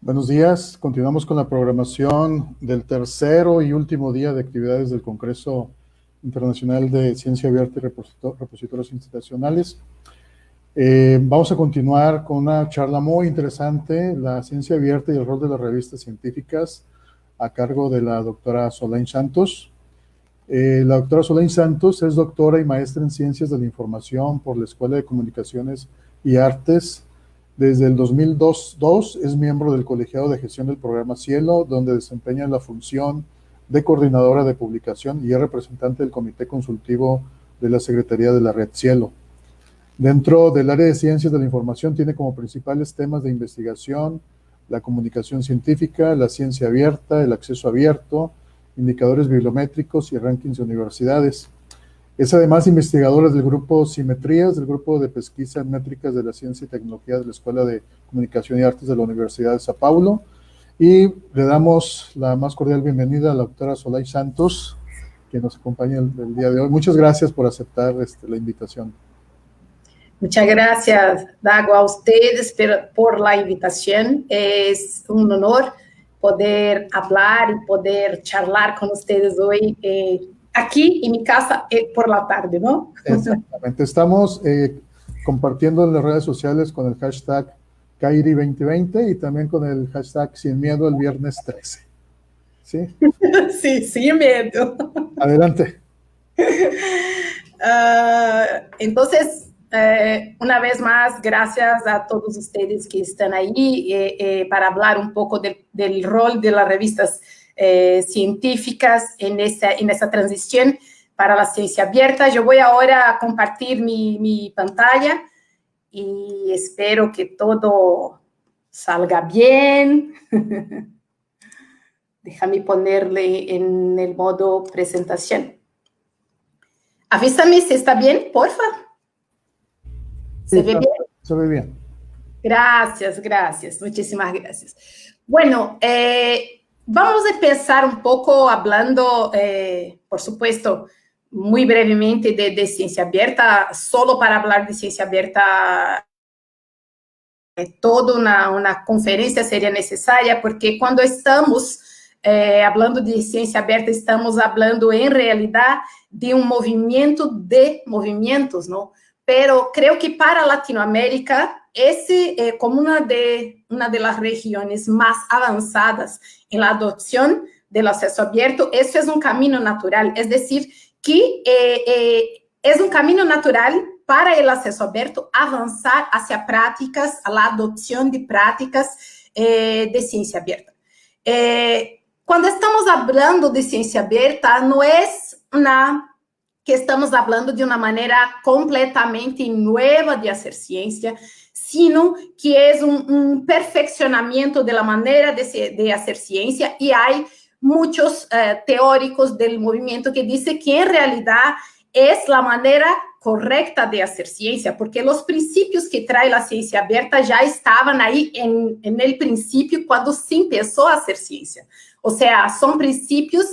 Buenos días, continuamos con la programación del tercero y último día de actividades del Congreso Internacional de Ciencia Abierta y Repositorios Institucionales. Vamos a continuar con una charla muy interesante, la ciencia abierta y el rol de las revistas científicas, a cargo de la doctora Solange Santos. La doctora Solange Santos es doctora y maestra en Ciencias de la Información por la Escuela de Comunicaciones y Artes. Desde el 2002 es miembro del Colegiado de Gestión del Programa Cielo, donde desempeña la función de coordinadora de publicación y es representante del Comité Consultivo de la Secretaría de la Red Cielo. Dentro del área de Ciencias de la Información tiene como principales temas de investigación la comunicación científica, la ciencia abierta, el acceso abierto, indicadores bibliométricos y rankings de universidades. Es además investigadora del grupo Simetrías, del grupo de pesquisa en métricas de la ciencia y tecnología de la Escuela de Comunicación y Artes de la Universidad de Sao Paulo. Y le damos la más cordial bienvenida a la doctora Solange Santos, que nos acompaña el día de hoy. Muchas gracias por aceptar la invitación. Muchas gracias, Dago, a ustedes por la invitación. Es un honor poder hablar y poder charlar con ustedes hoy aquí en mi casa por la tarde, ¿no? Exactamente. Estamos compartiendo en las redes sociales con el hashtag Kairi2020 y también con el hashtag Sin Miedo el viernes 13. ¿Sí? Sí, sin miedo. Adelante. Entonces, una vez más, gracias a todos ustedes que están ahí para hablar un poco del rol de las revistas científicas en esa transición para la ciencia abierta. Yo voy ahora a compartir mi pantalla y espero que todo salga bien. Déjame ponerle en el modo presentación. Avísame si está bien, porfa. ¿Se ve bien? Se ve bien. Gracias, gracias. Muchísimas gracias. Bueno, vamos a empezar un poco hablando, por supuesto, muy brevemente de ciencia abierta. Solo para hablar de ciencia abierta, toda una conferencia sería necesaria, porque cuando estamos hablando de ciencia abierta, estamos hablando en realidad de un movimiento de movimientos, ¿no? Pero creo que para Latinoamérica, como una de las regiones más avanzadas en la adopción del acceso abierto, eso es un camino natural. Es decir, que es un camino natural para o acesso aberto, avançar hacia práticas, a adopção de práticas de ciência aberta. Quando estamos falando de ciência aberta, não é que estamos falando de uma maneira completamente nova de fazer ciência, sino que é um perfeccionamento da maneira de fazer ciência, e há muitos teóricos do movimento que dizem que, em realidade, é a maneira correcta de fazer ciência, porque os princípios que traz a ciência aberta já estavam aí no princípio, quando se começou a fazer ciência. Ou seja, são princípios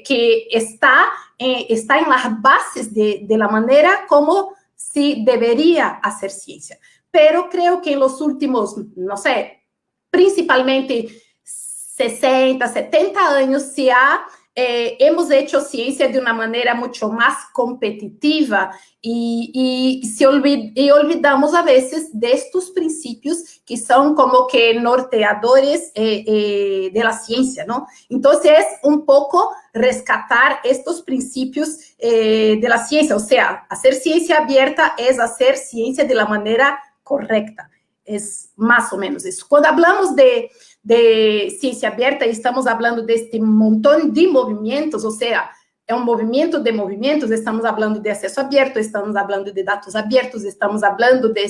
que está em las bases de la maneira como se deveria fazer ciência. Pero creo que en los últimos, no sé, principalmente 60, 70 años, hemos hecho ciencia de una manera mucho más competitiva y olvidamos a veces de estos principios que son como que norteadores de la ciencia, ¿no? Entonces, es un poco rescatar estos principios de la ciencia, o sea, hacer ciencia abierta es hacer ciencia de la manera correcta, es más o menos eso. Cuando hablamos de ciência aberta, estamos falando deste montão de movimentos, ou seja, é um movimento de movimentos, estamos falando de acesso aberto, estamos falando de dados abertos, estamos falando de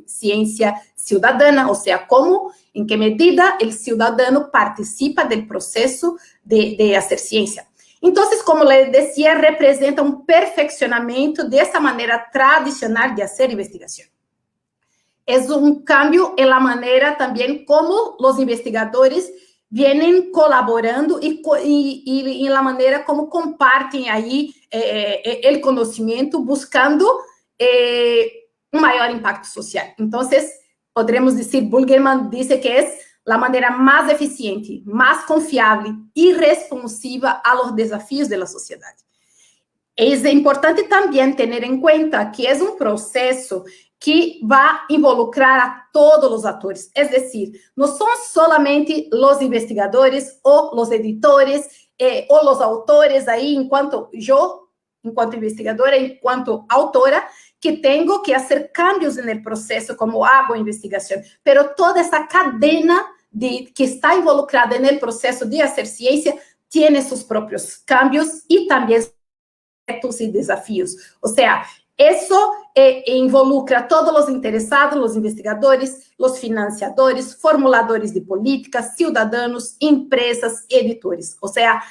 ciência cidadana, ou seja, como, em que medida o cidadão participa do processo de fazer ciência. Então, como eu dizia, representa um perfeccionamento dessa maneira tradicional de fazer investigação. É um cambio em la maneira também como os investigadores vêm colaborando e em la maneira como compartem aí o conhecimento, buscando maior impacto social. Então, podemos dizer, Bulgerman disse que é a maneira mais eficiente, mais confiável e responsiva a los desafios da sociedade. É importante também ter em conta que é um processo que vai involucrar a todos os atores, é decir, não são solamente os investigadores ou os editores ou os autores aí, enquanto investigadora, enquanto autora, que tenho que fazer cambios no processo, como hago a investigação, pero toda essa cadena que está involucrada no processo de fazer ciência tem seus próprios cambios e também retos e desafios, ou seja, isso involucra todos os interessados, os investigadores, os financiadores, formuladores de políticas, cidadãos, empresas, editores. Ou seja,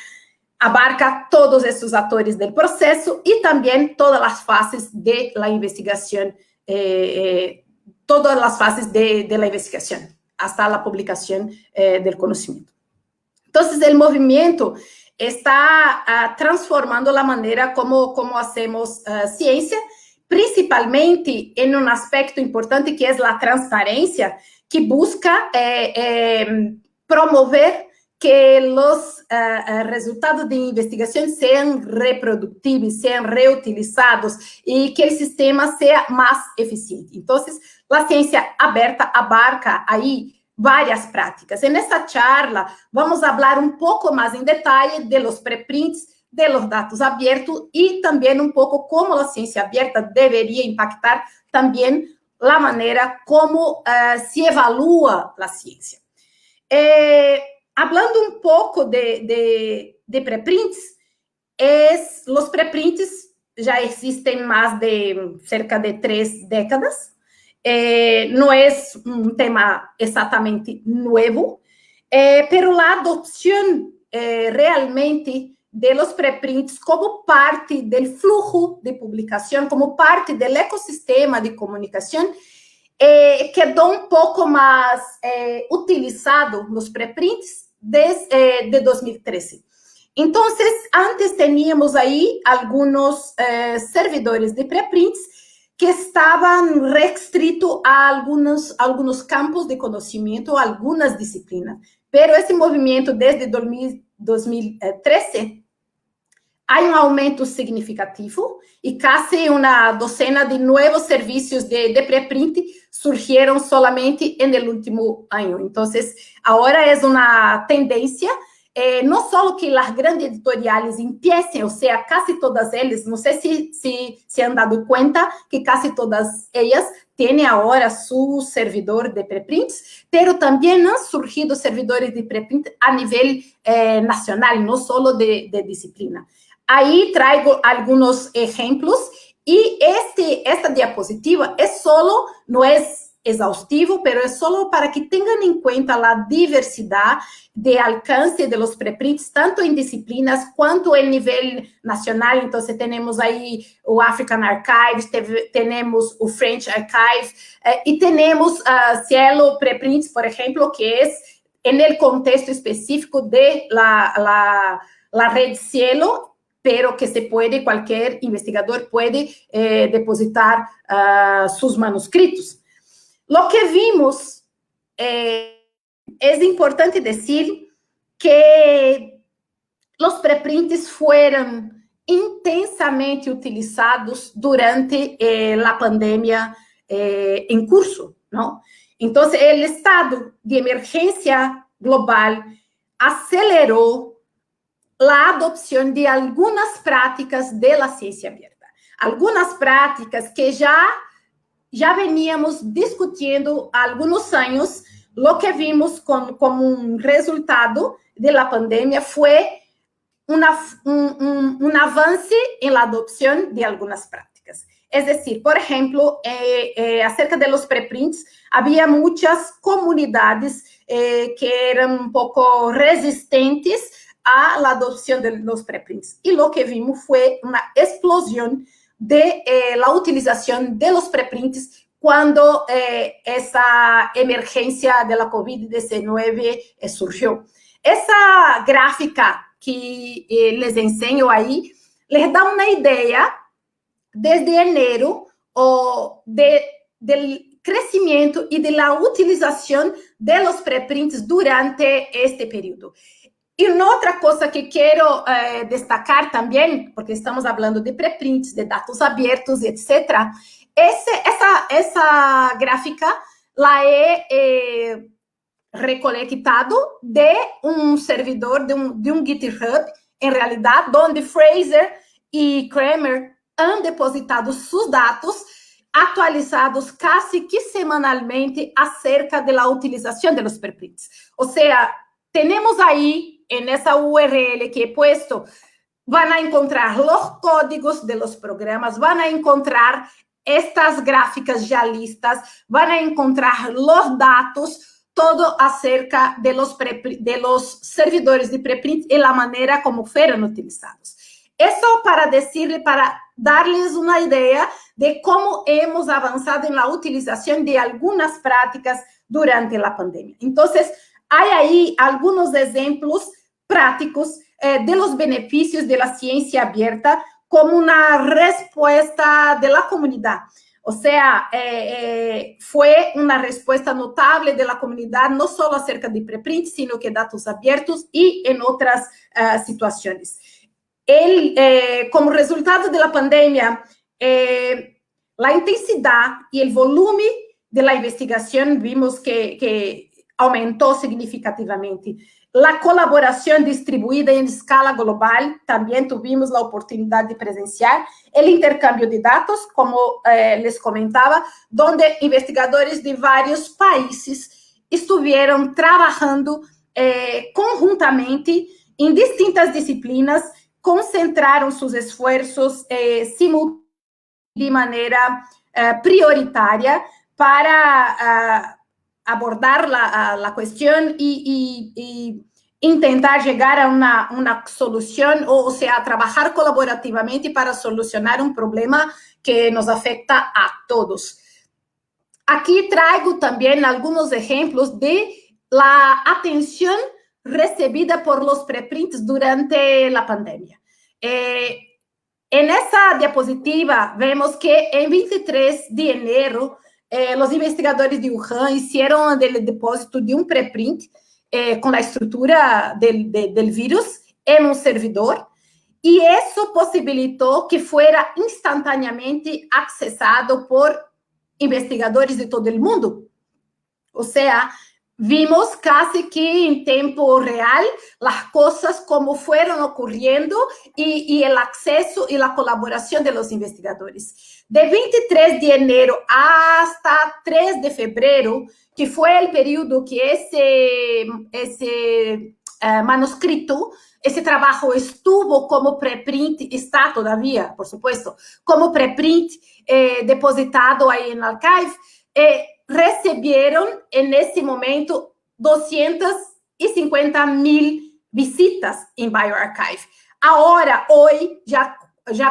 abarca todos esses atores do processo e também todas as fases da investigação, todas as fases da investigação, até a publicação do conhecimento. Então, o movimento está transformando a maneira como hacemos ciência, principalmente em um aspecto importante que é a transparência, que busca promover que os resultados de investigação sejam reprodutíveis, sejam reutilizados e que o sistema seja mais eficiente. Então, a ciência aberta abarca aí várias práticas. Nessa charla, vamos falar um pouco mais em detalhe de los preprints, de los dados abertos e também um pouco como a ciência aberta deveria impactar também a maneira como se evalua a ciência. Hablando um pouco de preprints, os preprints já existem mais de cerca de 3 décadas. Não é um tema exatamente novo, pero a adopção realmente de los preprints como parte do flujo de publicação, como parte do ecossistema de comunicação, quedou um pouco mais utilizado nos preprints desde 2013. Então, antes teníamos aí alguns servidores de preprints que estavam restritos a alguns campos de conhecimento, algumas disciplinas. Pero esse movimento desde 2013 há um aumento significativo e quase uma docena de novos serviços de preprint surgiram solamente no último ano. Então, agora é uma tendência no solo que las grandes editoriales empiecen, o sea, casi todas ellas, no sé si se han dado cuenta que casi todas ellas tienen ahora su servidor de preprints, pero también han surgido servidores de preprint a nivel nacional, no solo de disciplina. Ahí traigo algunos ejemplos y esta diapositiva no es exhaustivo, pero es solo para que tengan en cuenta la diversidad de alcance de los preprints, tanto en disciplinas cuanto en nivel nacional. Entonces, tenemos ahí o African Archives, tenemos o French Archive, y tenemos Cielo Preprints, por ejemplo, que es en el contexto específico de la red Cielo, pero que cualquier investigador puede depositar sus manuscritos. Lo que vimos, es importante decir que los preprints fueron intensamente utilizados durante la pandemia en curso, ¿no? Entonces, el estado de emergencia global aceleró la adopción de algunas prácticas de la ciencia abierta. Algunas prácticas que ya veníamos discutiendo há algunos años. Lo que vimos como un resultado de la pandemia fue un avance en la adopción de algunas prácticas. Es decir, por ejemplo, acerca de los preprints, había muchas comunidades que eran un poco resistentes a la adopción de los preprints. Y lo que vimos fue una explosión de la utilización de los preprints cuando esa emergencia de la COVID-19 surgió. Esa gráfica que les enseño ahí les da una idea desde enero del crecimiento y de la utilización de los preprints durante este periodo. E uma outra coisa que quero destacar também, porque estamos falando de preprints, de dados abertos, etc. Essa gráfica la he recolectado de um servidor, de um GitHub, em realidade, onde Fraser e Kramer han depositado seus dados atualizados casi que semanalmente acerca de la utilización de los preprints. O sea, tenemos ahí en esa URL que he puesto, van a encontrar los códigos de los programas, van a encontrar estas gráficas ya listas, van a encontrar los datos, todo acerca de los servidores de preprint y la manera como fueron utilizados. Eso para darles una idea de cómo hemos avanzado en la utilización de algunas prácticas durante la pandemia. Entonces, hay ahí algunos ejemplos prácticos de los beneficios de la ciencia abierta como una respuesta de la comunidad. O sea, fue una respuesta notable de la comunidad, no solo acerca de preprint, sino que datos abiertos y en otras situaciones. Como resultado de la pandemia, la intensidad y el volumen de la investigación vimos que aumentou significativamente. La colaboración distribuida en escala global, también tuvimos la oportunidad de presenciar el intercambio de datos, como les comentaba, donde investigadores de varios países estuvieron trabajando conjuntamente en distintas disciplinas, concentraron sus esfuerzos de manera prioritaria para abordar la cuestión y intentar llegar a una solución, o sea, trabajar colaborativamente para solucionar un problema que nos afecta a todos. Aquí traigo también algunos ejemplos de la atención recibida por los preprints durante la pandemia. En esa diapositiva vemos que en 23 de enero los investigadores de Wuhan hicieron el depósito de un preprint con la estructura del virus en un servidor, y eso posibilitó que fuera instantáneamente accesado por investigadores de todo el mundo. O sea, vimos casi que en tiempo real las cosas como fueron ocurriendo y el acceso y la colaboración de los investigadores. De 23 de enero hasta 3 de febrero, que fue el periodo que ese manuscrito, ese trabajo estuvo como preprint, está todavía, por supuesto, como preprint depositado ahí en Archive, recibieron en ese momento 250,000 visitas en bioRxiv. Ahora, hoy, ya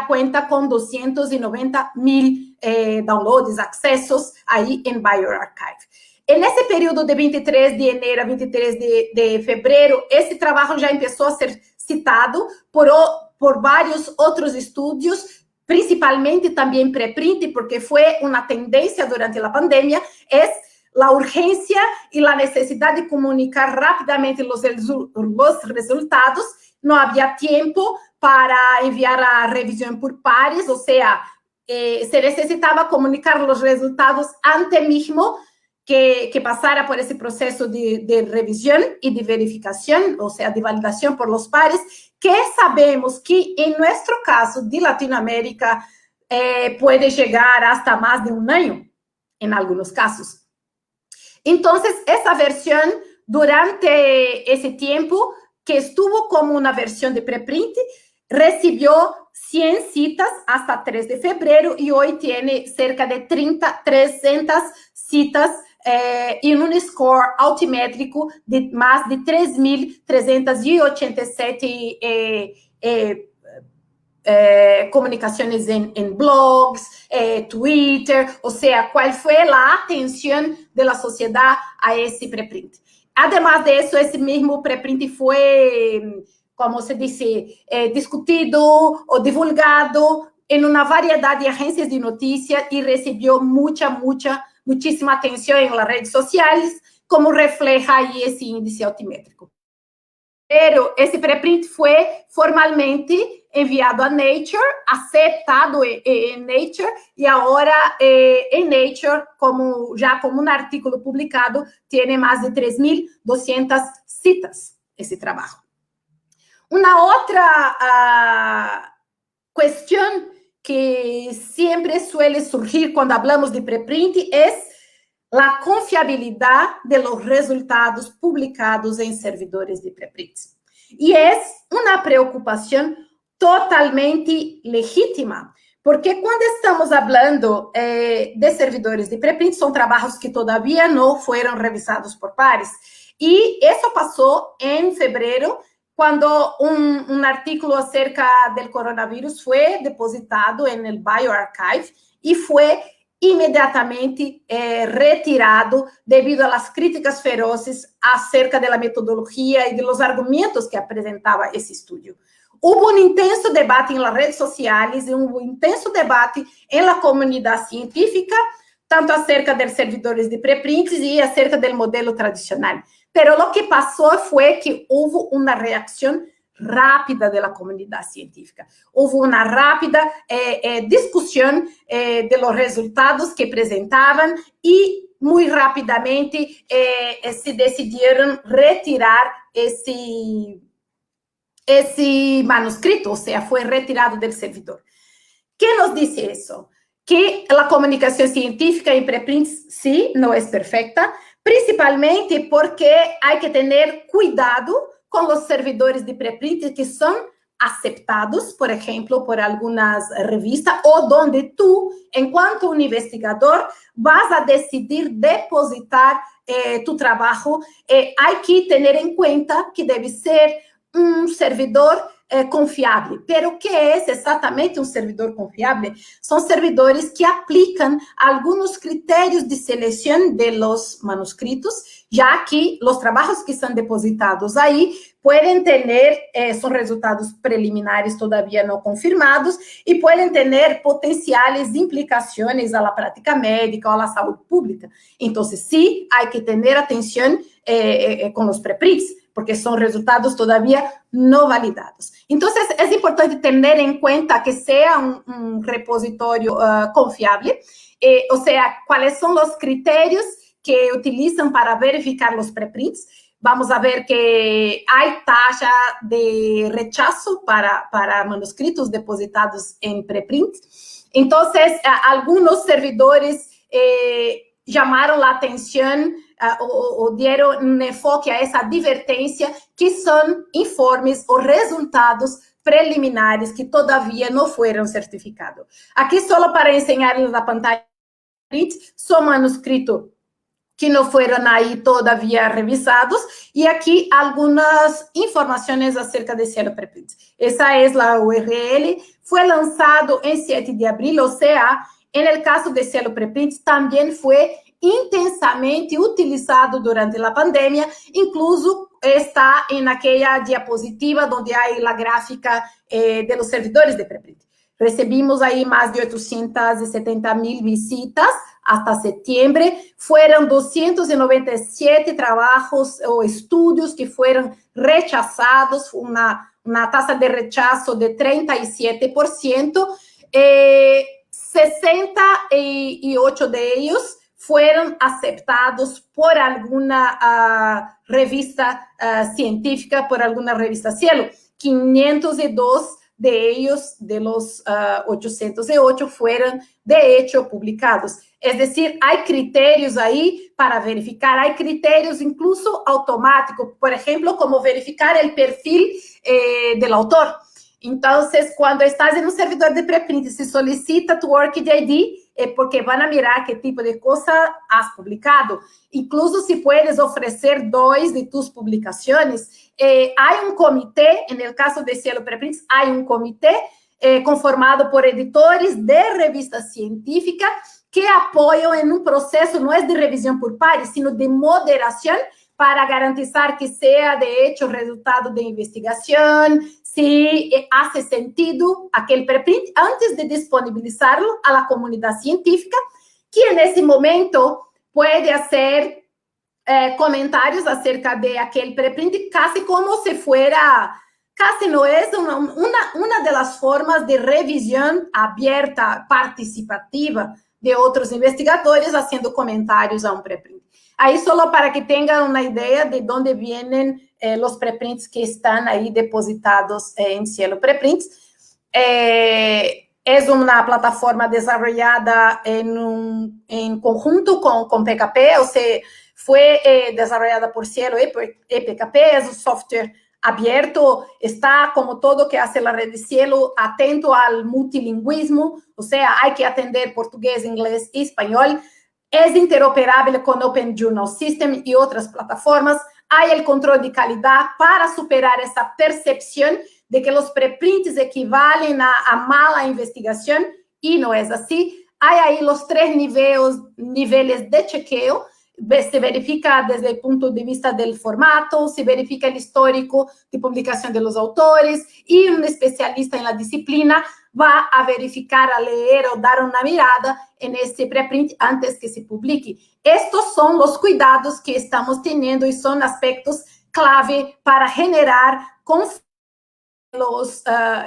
cuenta con 290,000 downloads, accesos ahí en bioRxiv. En ese periodo de 23 de enero a 23 de febrero, esse trabalho já começou a ser citado por vários outros estudos, principalmente também preprint, porque foi uma tendência durante a pandemia, é a urgência e a necessidade de comunicar rapidamente os resultados. Não havia tempo para enviar a revisão por pares, ou seja, se necessitava comunicar os resultados antes mesmo que pasara por ese proceso de revisión y de verificación, o sea, de validación por los pares, que sabemos que en nuestro caso de Latinoamérica puede llegar hasta más de un año, en algunos casos. Entonces, esa versión, durante ese tiempo, que estuvo como una versión de preprint, recibió 100 citas hasta 3 de febrero y hoy tiene cerca de 300 citas em um score altimétrico de mais de 3.387 comunicações em blogs, Twitter, ou seja, qual foi a atenção da sociedade a esse preprint. Además de isso, esse mesmo preprint foi, como se diz, discutido ou divulgado em uma variedade de agências de notícias e recebeu muchísima atención en las redes sociales, como refleja ahí ese índice altimétrico. Pero ese preprint fue formalmente enviado a Nature, aceptado en Nature, y ahora en Nature, como un artículo publicado, tiene más de 3.200 citas ese trabajo. Una otra cuestión que siempre suele surgir cuando hablamos de preprint es la confiabilidad de los resultados publicados en servidores de preprint. Y es una preocupación totalmente legítima, porque cuando estamos hablando de servidores de preprint, son trabajos que todavía no fueron revisados por pares. Y eso pasó en febrero, cuando un artículo acerca del coronavirus fue depositado en el bioRxiv y fue inmediatamente retirado debido a las críticas feroces acerca de la metodología y de los argumentos que presentaba ese estudio. Hubo un intenso debate en las redes sociales y hubo un intenso debate en la comunidad científica, tanto acerca de servidores de preprints y acerca del modelo tradicional. Pero lo que pasó fue que hubo una reacción rápida de la comunidad científica. Hubo una rápida discusión de los resultados que presentaban y muy rápidamente se decidieron retirar ese manuscrito, o sea, fue retirado del servidor. ¿Qué nos dice eso? Que la comunicación científica en preprints sí no es perfecta, principalmente porque hay que tener cuidado con los servidores de preprint que son aceptados, por ejemplo, por algunas revistas o donde tú, en cuanto un investigador, vas a decidir depositar tu trabajo. Hay que tener en cuenta que debe ser un servidor confiable. Pero ¿qué es exactamente un servidor confiable? Son servidores que aplican algunos criterios de selección de los manuscritos, ya que los trabajos que son depositados ahí pueden tener, son resultados preliminares todavía no confirmados y pueden tener potenciales implicaciones a la práctica médica o a la salud pública. Entonces, sí, hay que tener atención con los preprints, porque son resultados todavía no validados. Entonces, es importante tener en cuenta que sea un repositorio confiable, o sea, cuáles son los criterios que utilizan para verificar los preprints. Vamos a ver que hay tasa de rechazo para manuscritos depositados en preprint. Entonces, algunos servidores llamaron la atención o dieron un enfoque a esa advertencia, que son informes o resultados preliminares que todavía no fueron certificados. Aquí, solo para enseñarles la pantalla, son manuscritos que no fueron ahí todavía revisados, y aquí algunas informaciones acerca de Cielo Preprint. Esa es la URL, fue lanzado en 7 de abril, o sea, en el caso de Cielo Preprint, también fue intensamente utilizado durante la pandemia, incluso está en aquella diapositiva donde hay la gráfica de los servidores de preprint. Recibimos ahí más de 870,000 visitas hasta septiembre. Fueron 297 trabajos o estudios que fueron rechazados, una tasa de rechazo de 37%. 68 de ellos fueron aceptados por alguna revista científica, por alguna revista Cielo. 502 de ellos, de los 808, fueron de hecho publicados. Es decir, hay criterios ahí para verificar, hay criterios incluso automáticos, por ejemplo, como verificar el perfil del autor. Entonces, cuando estás en un servidor de preprint y se solicita tu ORCID ID, porque van a mirar qué tipo de cosa has publicado. Incluso si puedes ofrecer 2 de tus publicaciones, hay un comité, en el caso de Cielo Preprints, hay un comité conformado por editores de revistas científicas que apoyan en un proceso, no es de revisión por pares, sino de moderación, para garantizar que sea de hecho resultado de investigación, si hace sentido aquel preprint antes de disponibilizarlo a la comunidad científica, que en ese momento puede hacer comentarios acerca de aquel preprint, casi como si fuera, casi no es una de las formas de revisión abierta, participativa de otros investigadores haciendo comentarios a un preprint. Ahí solo para que tengan una idea de dónde vienen los preprints que están ahí depositados en Cielo Preprints. Es una plataforma desarrollada en conjunto con PKP, o sea, fue desarrollada por Cielo y PKP, es un software abierto, está como todo que hace la red de Cielo, atento al multilingüismo, o sea, hay que atender portugués, inglés y español. Es interoperable con Open Journal System y otras plataformas. Hay el control de calidad para superar esa percepción de que los preprints equivalen a mala investigación, y no es así. Hay ahí los 3 niveles de chequeo. Se verifica desde el punto de vista del formato, se verifica el histórico de publicación de los autores, y un especialista en la disciplina va a verificar, a leer o dar una mirada en ese preprint antes que se publique. Estos son los cuidados que estamos teniendo y son aspectos clave para generar confianza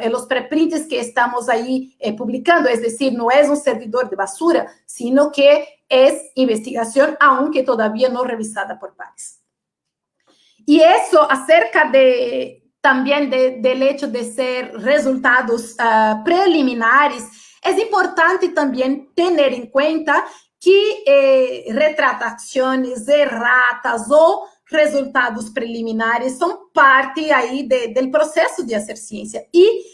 en los preprints que estamos ahí publicando. Es decir, no es un servidor de basura, sino que es investigación, aunque todavía no revisada por pares. Y eso acerca también del hecho de ser resultados preliminares, es importante también tener en cuenta que retrataciones, erratas o resultados preliminares son parte ahí del proceso de hacer ciencia, y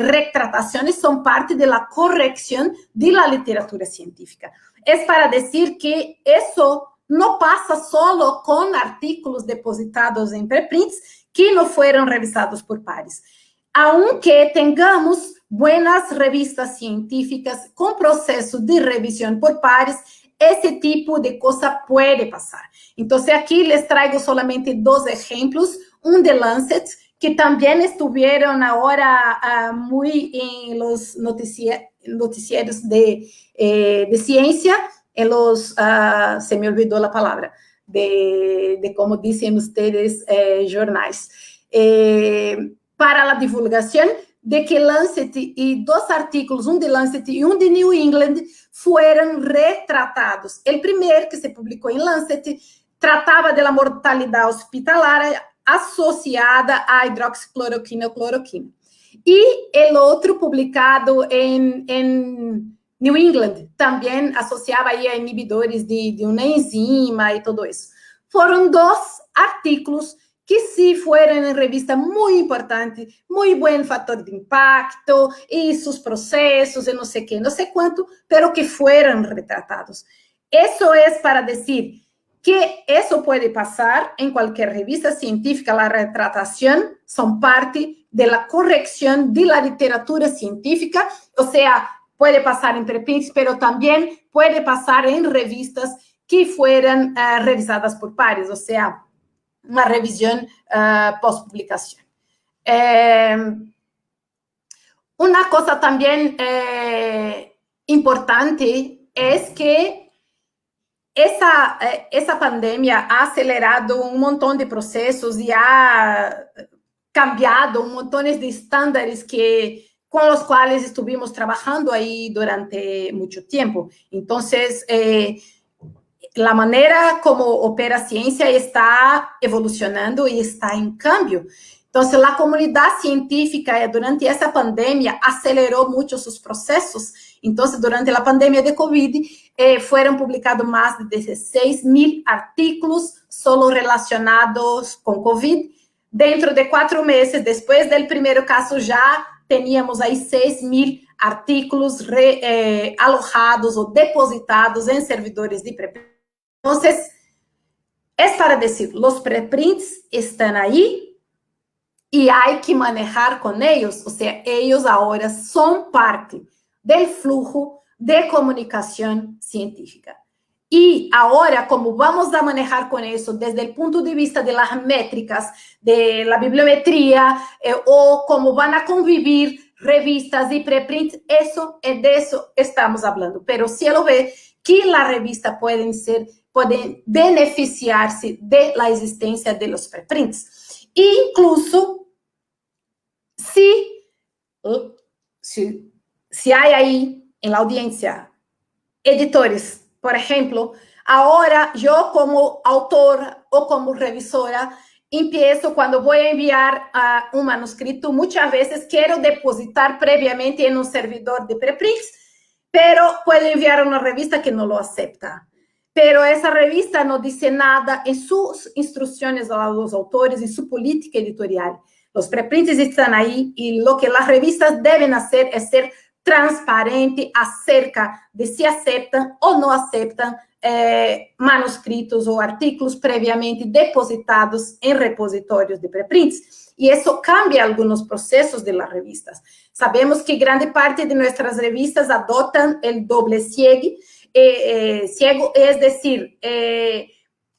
retrataciones son parte de la corrección de la literatura científica. Es para decir que eso no pasa solo con artículos depositados en preprints que no fueron revisados por pares. Aunque tengamos buenas revistas científicas con proceso de revisión por pares, ese tipo de cosa puede pasar. Entonces, aquí les traigo solamente 2 ejemplos. Un de Lancet, que también estuvieron ahora muy en los noticieros de ciencia, en los, se me olvidó la palabra, de como dicen ustedes, jornais. Para la divulgación, de que Lancet y 2 artículos, un de Lancet y un de New England, fueron retratados. El primer, que se publicó en Lancet, trataba de la mortalidad hospitalaria asociada a hidroxicloroquina o cloroquina. Y el otro, publicado en New England, también asociaba ahí a inhibidores de una enzima y todo eso. Fueron 2 artículos que sí fueron en revista muy importante, muy buen factor de impacto y sus procesos y no sé qué, no sé cuánto, pero que fueron retratados. Eso es para decir que eso puede pasar en cualquier revista científica. La retratación son parte de la corrección de la literatura científica, o sea, puede pasar en preprints, pero también puede pasar en revistas que fueran revisadas por pares, o sea, una revisión post-publicación. Una cosa también importante es que esa pandemia ha acelerado un montón de procesos y ha cambiado un montón de estándares con los cuales estuvimos trabajando ahí durante mucho tiempo. Entonces, la manera como opera ciencia está evolucionando y está en cambio. Entonces, la comunidad científica durante esa pandemia aceleró mucho sus procesos. Entonces, durante la pandemia de COVID, fueron publicados más de 16,000 artículos solo relacionados con COVID. Dentro de 4 meses, después del primer caso, ya teníamos ahí 6,000 artículos alojados o depositados en servidores de preprints. Entonces, es para decir, los preprints están ahí y hay que manejar con ellos. O sea, ellos ahora son parte del flujo de comunicación científica. Y ahora, como vamos a manejar con eso desde el punto de vista de las métricas, de la bibliometría, o cómo van a convivir revistas y preprints, de eso estamos hablando. Pero Cielo ve que la revista pueden beneficiarse de la existencia de los preprints. E incluso, si hay ahí en la audiencia editores, por ejemplo, ahora yo como autora o como revisora empiezo, cuando voy a enviar un manuscrito, muchas veces quiero depositar previamente en un servidor de preprints, pero puedo enviar una revista que no lo acepta. Pero esa revista no dice nada en sus instrucciones a los autores, en su política editorial. Los preprints están ahí y lo que las revistas deben hacer es ser transparente acerca de si aceptan o no aceptan manuscritos o artículos previamente depositados en repositorios de preprints. Y eso cambia algunos procesos de las revistas. Sabemos que grande parte de nuestras revistas adoptan el doble ciego, es decir,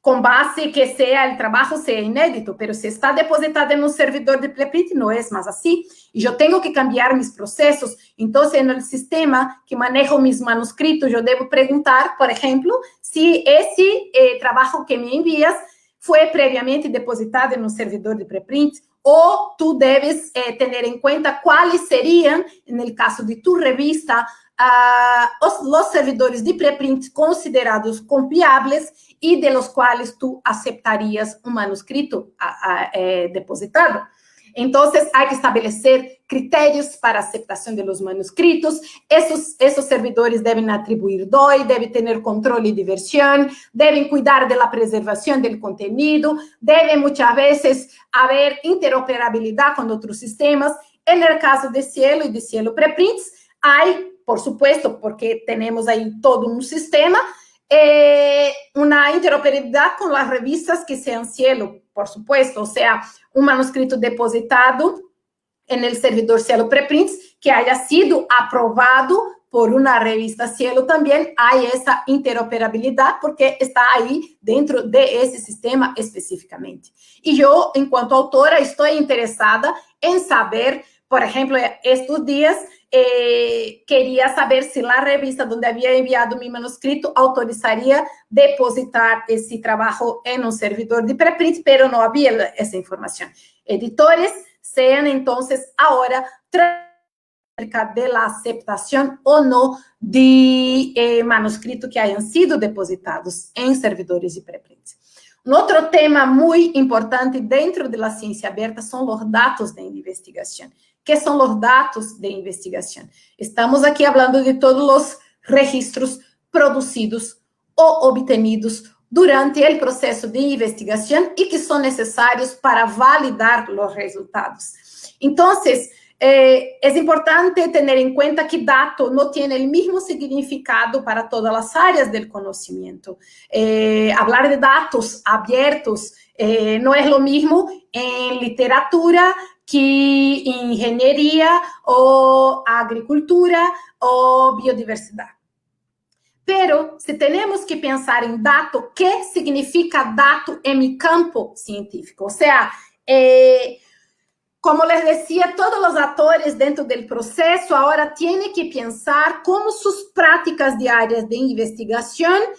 con base que el trabajo sea inédito, pero si está depositado en un servidor de preprint, no es más así. Y yo tengo que cambiar mis procesos. Entonces, en el sistema que manejo mis manuscritos, yo debo preguntar, por ejemplo, si ese trabajo que me envías fue previamente depositado en un servidor de preprint, o tú debes tener en cuenta cuáles serían, en el caso de tu revista, los servidores de preprint considerados confiables y de los cuales tú aceptarías un manuscrito depositado. Entonces, hay que establecer criterios para aceptación de los manuscritos. Esos servidores deben atribuir DOI, deben tener control de versión, deben cuidar de la preservación del contenido, debe muchas veces haber interoperabilidad con otros sistemas. En el caso de Cielo y de Cielo Preprints, hay, por supuesto, porque tenemos ahí todo un sistema, una interoperabilidad con las revistas que sean Cielo, por supuesto, o sea, un manuscrito depositado en el servidor Cielo Preprints que haya sido aprobado por una revista Cielo, también hay esa interoperabilidad porque está ahí dentro de ese sistema específicamente. Y yo, en cuanto autora, estoy interesada en saber, por ejemplo, estos días, quería saber si la revista donde había enviado mi manuscrito autorizaría depositar ese trabajo en un servidor de preprint, pero no había esa información. Editores, sean entonces ahora acerca de la aceptación o no de manuscritos que hayan sido depositados en servidores de preprints. Um outro tema muito importante dentro da ciência aberta são os dados de investigação. Que são os dados de investigação? Estamos aqui falando de todos os registros produzidos ou obtenidos durante o processo de investigação e que são necessários para validar os resultados. Então, é importante ter em conta que dado não tem o mesmo significado para todas as áreas do conhecimento. Falar de dados abertos não é o mesmo em literatura que em engenharia ou agricultura ou biodiversidade. Pero, se temos que pensar em dado, o que significa dado em mi campo científico? Ou seja, como les decía, todos os atores dentro do processo agora têm que pensar como suas práticas diárias de investigação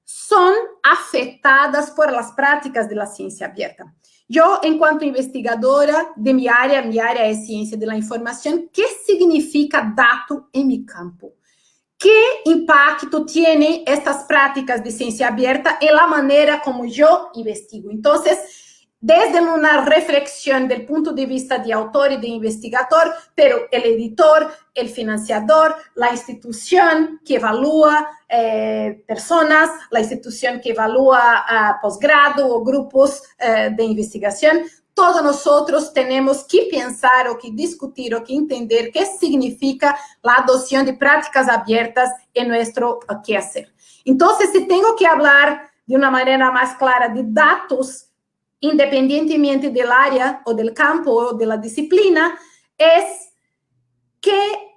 são afetadas por las práticas de la ciência aberta. Eu, enquanto investigadora de minha área é ciência da informação, o que significa dado em mi campo? Que impacto tem estas práticas de ciência aberta em la maneira como eu investigo? Então, desde uma reflexão do ponto de vista de autor e de investigador, pero el editor, el financiador, la institución que evalúa personas, la institución que evalúa posgrado o grupos de investigación, todos nosotros tenemos que pensar o que discutir o que entender qué significa la adopción de prácticas abiertas en nuestro quehacer. Entonces, si tengo que hablar de una manera más clara de datos, independientemente del área o del campo o de la disciplina, es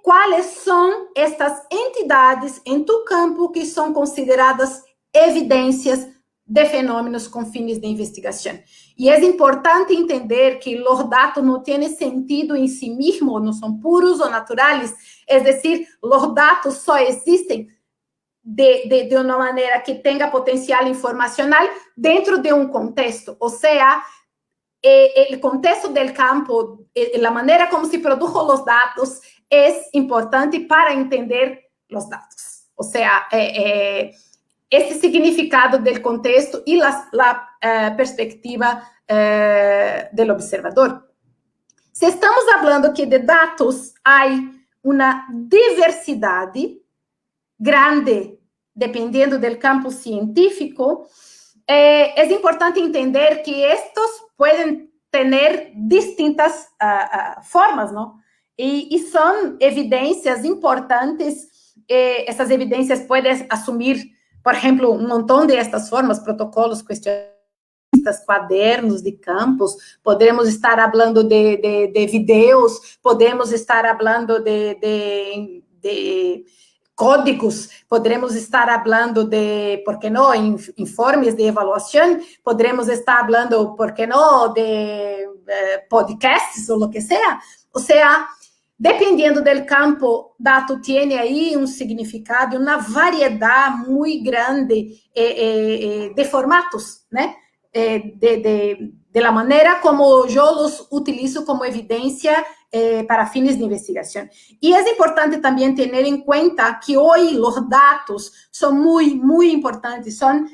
cuáles son estas entidades en tu campo que son consideradas evidencias de fenômenos com fins de investigação. E é importante entender que os dados não têm sentido em si mesmos, não são puros ou naturais, é decir, os dados só existem de uma maneira que tenha potencial informacional dentro de um contexto, ou seja, o contexto do campo, a maneira como se produzem os dados é importante para entender os dados. Ou seja, esse significado do contexto e a perspectiva do observador. Se estamos falando que de dados há uma diversidade grande, dependendo do campo científico, é importante entender que estes podem ter distintas formas, não? E são evidências importantes. Essas evidências podem assumir, por exemplo, um montão de estas formas, protocolos, questionários, quadernos de campos, podemos estar falando de vídeos, podemos estar falando de códigos, podemos estar falando de, por que não, informes de avaliação, podemos estar falando, por que não, de podcasts ou o que seja. Ou seja, dependendo do campo, dado tem aí um significado, uma variedade muito grande de formatos, né? De la maneira como eu os utilizo como evidência para fins de investigação. E é importante também ter em conta que hoje os dados são muito importantes, são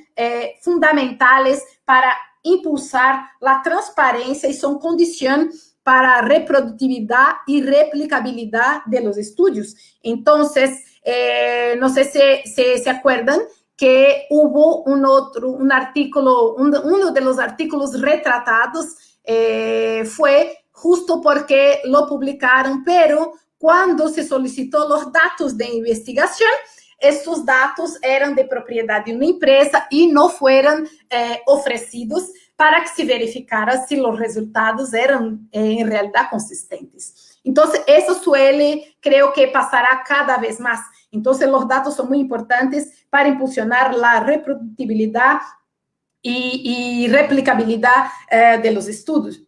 fundamentais para impulsar a transparência e são condição para a reprodutividade e replicabilidade dos estudos. Então, não sei se acuerdan que hubo un artículo, uno de los artículos retratados fue justo porque lo publicaron, pero cuando se solicitó los datos de investigación, estos datos eran de propiedad de una empresa y no fueron ofrecidos para que se verificara si los resultados eran en realidad consistentes. Entonces, eso suele, creo que pasará cada vez más. Entonces, los datos son muy importantes para impulsionar la reproductibilidad y replicabilidad de los estudios.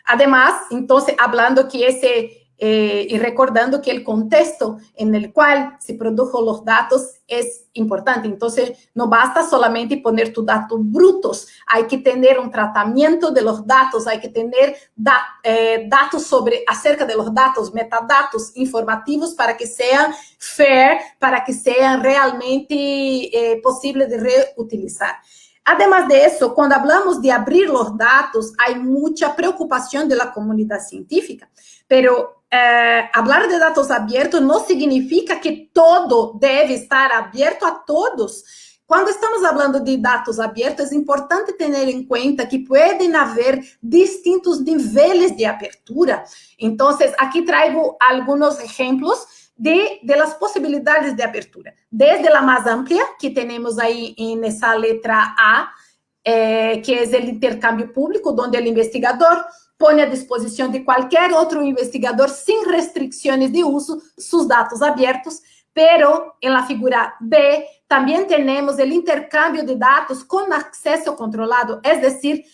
Además, entonces, hablando que ese y recordando que el contexto en el cual se produjo los datos es importante. Entonces, no basta solamente poner tus datos brutos, hay que tener un tratamiento de los datos, hay que tener datos acerca de los datos, metadatos informativos para que sean fair, para que sean realmente posibles de reutilizar. Además de eso, cuando hablamos de abrir los datos, hay mucha preocupación de la comunidad científica, pero hablar de datos abiertos no significa que todo debe estar abierto a todos. Cuando estamos hablando de datos abiertos, es importante tener en cuenta que pueden haber distintos niveles de apertura. Entonces, aquí traigo algunos ejemplos de las posibilidades de apertura. Desde la más amplia, que tenemos ahí en esa letra A, que es el intercambio público, donde el investigador pone a disposición de cualquier otro investigador sin restricciones de uso sus datos abiertos, pero en la figura B también tenemos el intercambio de datos con acceso controlado, es decir,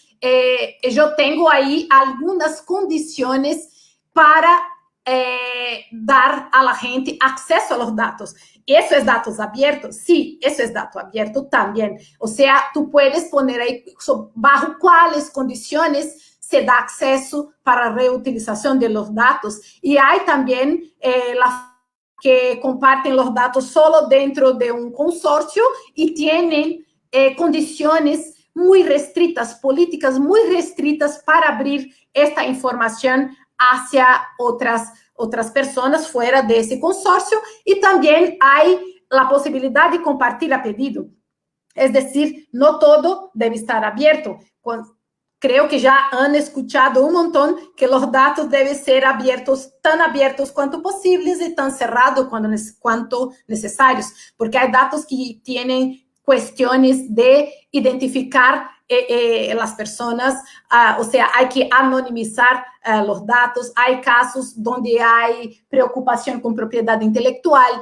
yo tengo ahí algunas condiciones para dar a la gente acceso a los datos. ¿Eso es datos abiertos? Sí, eso es dato abierto también. O sea, tú puedes poner ahí bajo cuáles condiciones se da acceso para reutilización de los datos. Y hay también que comparten los datos solo dentro de un consorcio y tienen condiciones muy restrictas, políticas muy restrictas para abrir esta información hacia otras personas fuera de ese consorcio. Y también hay la posibilidad de compartir a pedido. Es decir, no todo debe estar abierto. Creo que ya han escuchado un montón que los datos deben ser abiertos, tan abiertos cuanto posibles y tan cerrados cuanto necesarios, porque hay datos que tienen cuestiones de identificar las personas, o sea, hay que anonimizar los datos, hay casos donde hay preocupación con propiedad intelectual,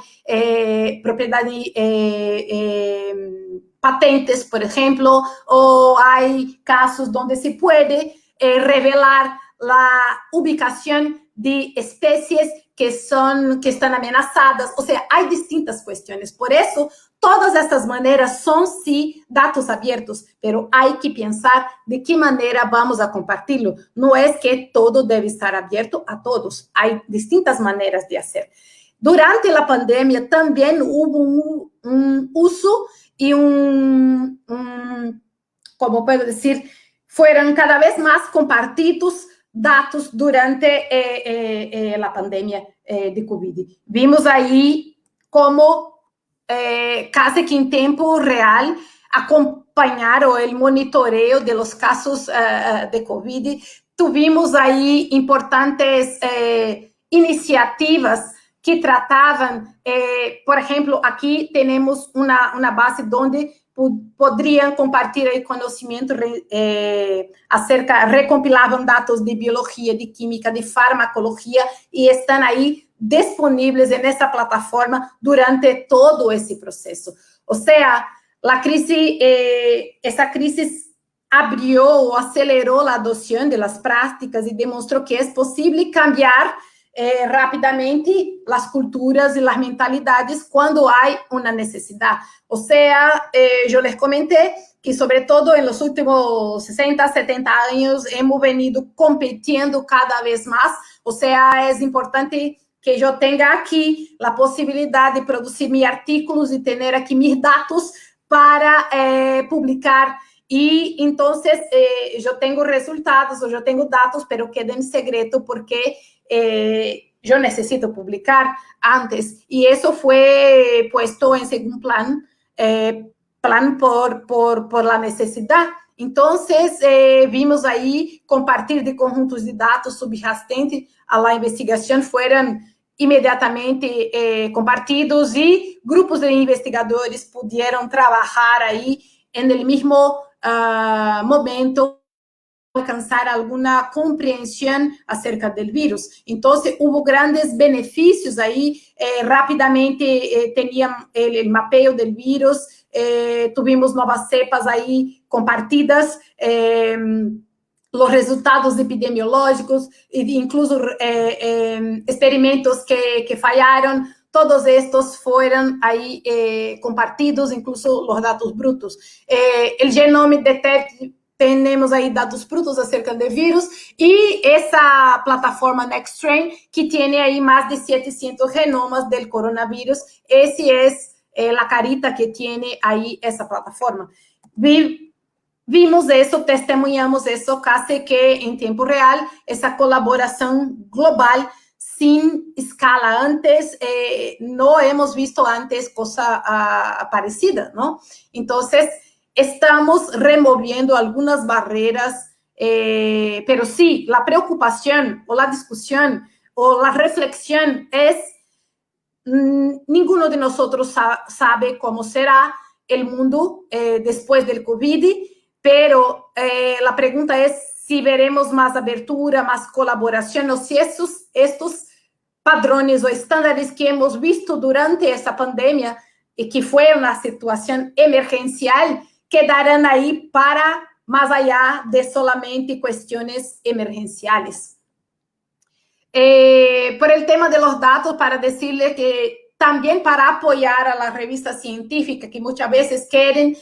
patentes, por ejemplo, o hay casos donde se puede revelar la ubicación de especies que están amenazadas. O sea, hay distintas cuestiones. Por eso, todas estas maneras son sí datos abiertos, pero hay que pensar de qué manera vamos a compartirlo. No es que todo debe estar abierto a todos. Hay distintas maneras de hacer. Durante la pandemia también hubo un uso y como puedo decir, fueron cada vez más compartidos datos durante la pandemia de COVID. Vimos ahí como casi que en tiempo real acompañar o el monitoreo de los casos de COVID. Tuvimos ahí importantes iniciativas que trataban, por ejemplo, aquí tenemos una base donde podrían compartir el conocimiento recompilaban datos de biología, de química, de farmacología y están ahí disponibles en esta plataforma durante todo ese proceso. O sea, esa crisis abrió o aceleró la adopción de las prácticas y demostró que es posible cambiar rápidamente las culturas y las mentalidades cuando hay una necesidad. O sea, yo les comenté que sobre todo en los últimos 60, 70 años hemos venido compitiendo cada vez más. O sea, es importante que yo tenga aquí la posibilidad de producir mis artículos y tener aquí mis datos para publicar. Y entonces yo tengo resultados o yo tengo datos, pero quedan en secreto porque yo necesito publicar antes. Y eso fue puesto en segundo plan por la necesidad. Entonces, vimos ahí compartir de conjuntos de datos subyacentes a la investigación fueron inmediatamente compartidos y grupos de investigadores pudieron trabajar ahí en el mismo momento alcanzar alguna comprensión acerca del virus. Entonces, hubo grandes beneficios ahí. Rápidamente tenían el mapeo del virus, tuvimos nuevas cepas ahí compartidas. los resultados epidemiológicos, incluso experimentos que fallaron, todos estos fueron ahí compartidos, incluso los datos brutos. El Genome Detect, tenemos ahí datos brutos acerca del virus, y esa plataforma NextStrain, que tiene ahí más de 700 genomas del coronavirus. Ese es la carita que tiene ahí esa plataforma. Vimos eso, testemunhamos eso casi que en tiempo real, esa colaboración global sin escala. Antes, no hemos visto antes cosa parecida, ¿no? Entonces, estamos removiendo algunas barreras, pero sí, la preocupación o la discusión o la reflexión es, ninguno de nosotros sabe cómo será el mundo después del COVID, pero la pregunta es si veremos más abertura, más colaboración, o si estos padrones o estándares que hemos visto durante esta pandemia, y que fue una situación emergencial, quedarán ahí para más allá de solamente cuestiones emergenciales. Por el tema de los datos, para decirle que también para apoyar a la revista científica, que muchas veces quieren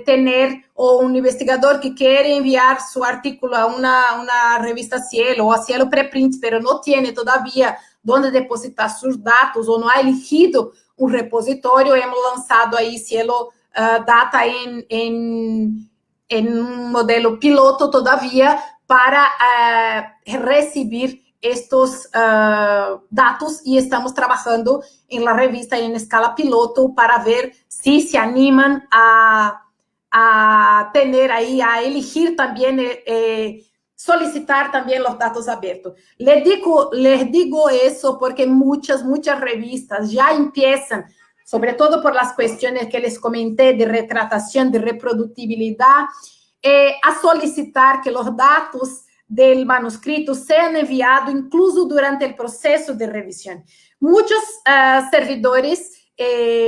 tener, o un investigador que quiere enviar su artículo a una revista Cielo o a Cielo Preprint, pero no tiene todavía dónde depositar sus datos o no ha elegido un repositorio, hemos lanzado ahí Cielo Data en un modelo piloto todavía para recibir estos datos, y estamos trabajando en la revista en escala piloto para ver si se animan a tener ahí, a elegir también, solicitar también los datos abiertos. Les digo eso porque muchas revistas ya empiezan, sobre todo por las cuestiones que les comenté de retratación, de reproducibilidad, a solicitar que los datos del manuscrito sean enviados incluso durante el proceso de revisión. Muchos servidores,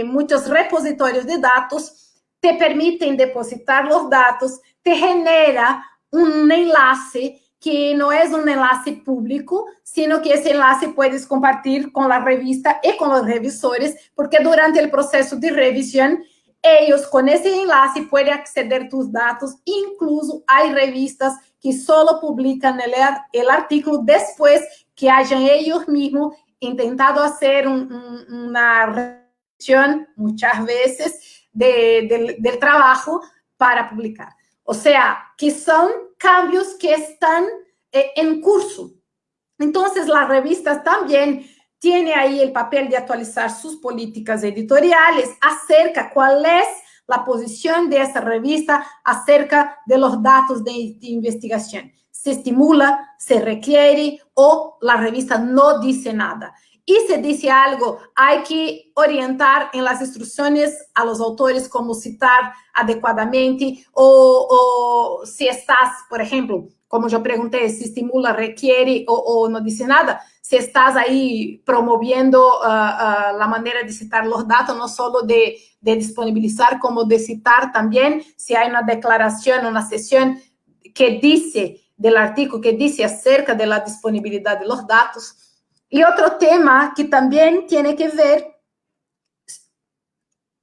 muchos repositorios de datos te permiten depositar los datos, te genera un enlace que no es un enlace público, sino que ese enlace puedes compartir con la revista y con los revisores, porque durante el proceso de revisión, ellos con ese enlace pueden acceder a tus datos. Incluso hay revistas que solo publican el artículo después que hayan ellos mismos intentado hacer una revisión, muchas veces, del trabajo para publicar. O sea, que son cambios que están en curso. Entonces, las revistas también tiene ahí el papel de actualizar sus políticas editoriales acerca cuál es la posición de esa revista acerca de los datos de investigación. Se estimula, se requiere, o la revista no dice nada. Y si dice algo, hay que orientar en las instrucciones a los autores cómo citar adecuadamente, o si estás, por ejemplo, como yo pregunté, si estimula, requiere o no dice nada, si estás ahí promoviendo la manera de citar los datos, no solo de disponibilizar, como de citar también, si hay una declaración, una sesión que dice del artículo, que dice acerca de la disponibilidad de los datos. Y otro tema que también tiene que ver,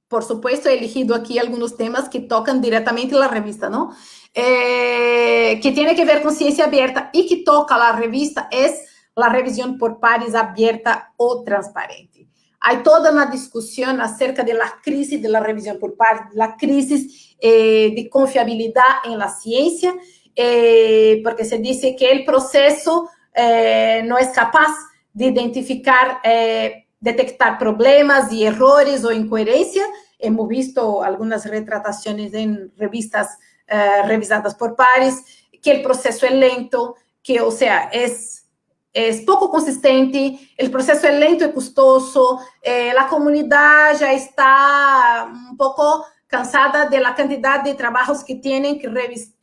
por supuesto, he elegido aquí algunos temas que tocan directamente la revista, ¿no? Que tiene que ver con ciencia abierta y que toca la revista, es la revisión por pares abierta o transparente. Hay toda una discusión acerca de la crisis de la revisión por pares, la crisis de confiabilidad en la ciencia, porque se dice que el proceso no es capaz de identificar, detectar problemas y errores o incoherencia. Hemos visto algunas retrataciones en revistas revisadas por pares, que el proceso es lento, que, o sea, es poco consistente, el proceso es lento y costoso, la comunidad ya está un poco cansada de la cantidad de trabajos que tienen que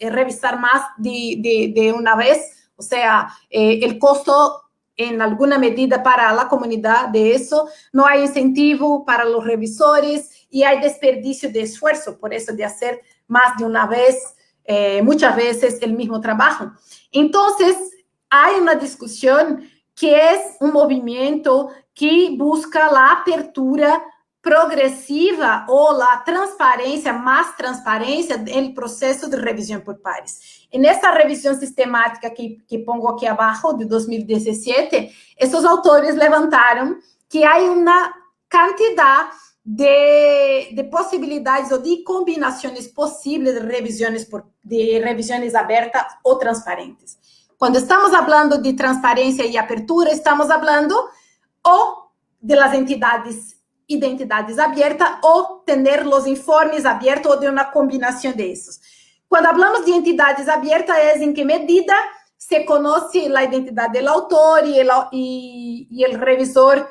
revisar más de una vez, o sea, el costo en alguna medida para la comunidad de eso, no hay incentivo para los revisores y hay desperdicio de esfuerzo, por eso de hacer más de una vez. muchas veces el mismo trabajo. Entonces, hay una discusión que es un movimiento que busca la apertura progresiva o la transparencia, más transparencia del proceso de revisión por pares. En esta revisión sistemática que pongo aquí abajo, de 2017, estos autores levantaron que hay una cantidad de posibilidades o de combinaciones posibles de revisiones abiertas o transparentes. Cuando estamos hablando de transparencia y apertura, estamos hablando o de las identidades abiertas o tener los informes abiertos o de una combinación de esos. Cuando hablamos de entidades abiertas es en qué medida se conoce la identidad del autor y el revisor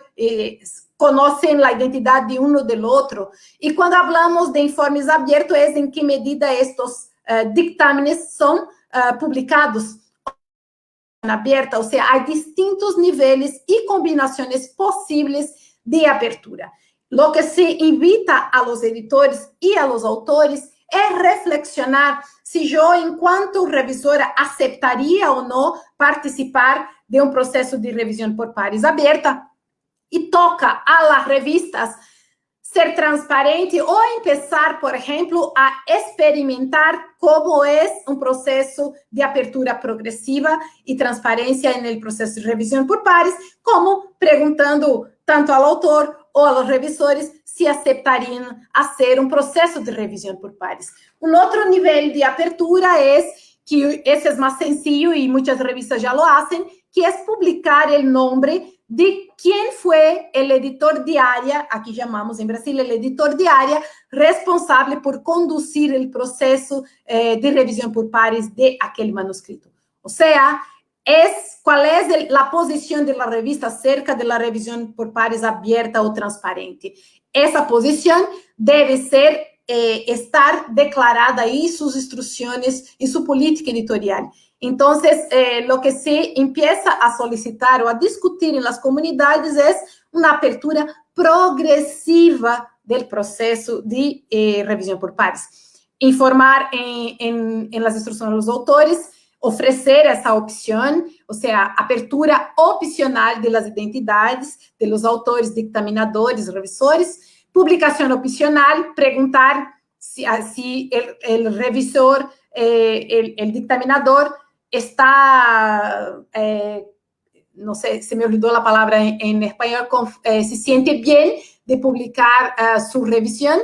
conocen la identidad de uno del otro. Y cuando hablamos de informes abiertos es en qué medida estos dictámenes son publicados abierta, o sea, hay distintos niveles y combinaciones posibles de apertura. Lo que se invita a los editores y a los autores es reflexionar si yo, en cuanto revisora, aceptaría o no participar de un proceso de revisión por pares abierta, y toca a las revistas ser transparente o empezar, por ejemplo, a experimentar cómo es un proceso de apertura progresiva y transparencia en el proceso de revisión por pares, como preguntando tanto al autor o a los revisores si aceptarían hacer un proceso de revisión por pares. Un otro nivel de apertura es, que ese es más sencillo y muchas revistas ya lo hacen, que es publicar el nombre de quién fue el editor de área, aquí llamamos en Brasil el editor de área, responsable por conducir el proceso de revisión por pares de aquel manuscrito. O sea, cuál es la posición de la revista acerca de la revisión por pares abierta o transparente. Esa posición debe ser estar declarada ahí sus instrucciones y su política editorial. Entonces, lo que se empieza a solicitar o a discutir en las comunidades es una apertura progresiva del proceso de revisión por pares. Informar en las instrucciones a los autores, ofrecer essa opção, ou seja, apertura opcional das identidades, de los autores, dictaminadores, revisores, publicação opcional, perguntar se o revisor, o dictaminador está, não sei, se me olvidou a palavra em espanhol, se siente bem de publicar sua revisão